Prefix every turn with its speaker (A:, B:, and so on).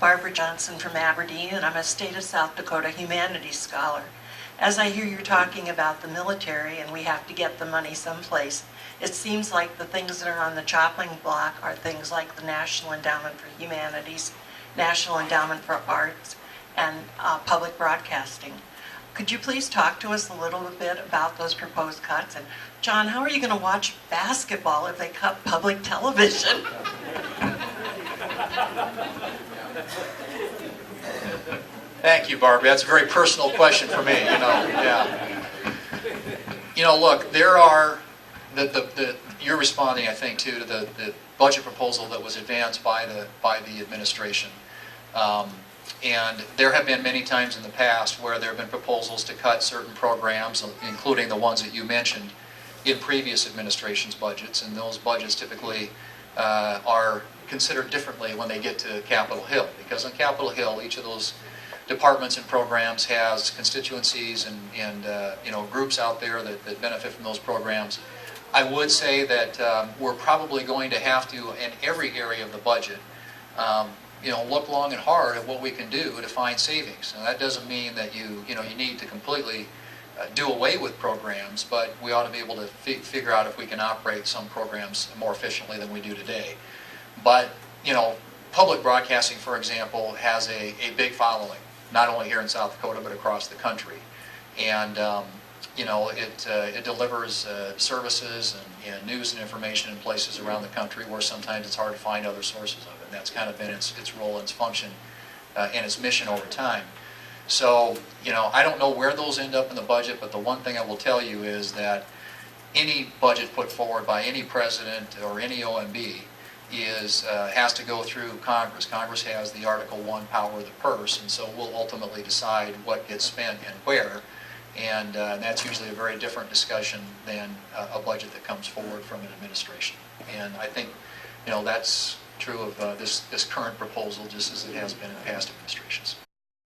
A: Barbara Johnson from Aberdeen, and I'm a state of South Dakota humanities scholar. As I hear you talking about the military and we have to get the money someplace, it seems like the things that are on the chopping block are things like the National Endowment for Humanities, National Endowment for Arts, and public broadcasting. Could you please talk to us a little bit about those proposed cuts? And John, how are you going to watch basketball if they cut public television?
B: Thank you, Barbara. That's a very personal question for me, Yeah. Look, there are, you're responding, I think, to the budget proposal that was advanced by the administration. And there have been many times in the past where there have been proposals to cut certain programs, including the ones that you mentioned, in previous administrations' budgets, and those budgets typically are considered differently when they get to Capitol Hill, because on Capitol Hill, each of those departments and programs has constituencies and groups out there that benefit from those programs. I would say that we're probably going to have to, in every area of the budget, look long and hard at what we can do to find savings. And that doesn't mean that you need to completely do away with programs, but we ought to be able to figure out if we can operate some programs more efficiently than we do today. But, public broadcasting, for example, has a big following, not only here in South Dakota, but across the country. And, it delivers services and news and information in places around the country where sometimes it's hard to find other sources of it. And that's kind of been its role and its function and its mission over time. So, I don't know where those end up in the budget, but the one thing I will tell you is that any budget put forward by any president or any OMB has to go through Congress. Congress has the Article 1 power of the purse, and so we'll ultimately decide what gets spent and where. And that's usually a very different discussion than a budget that comes forward from an administration. And I think, that's true of this current proposal, just as it has been in past administrations.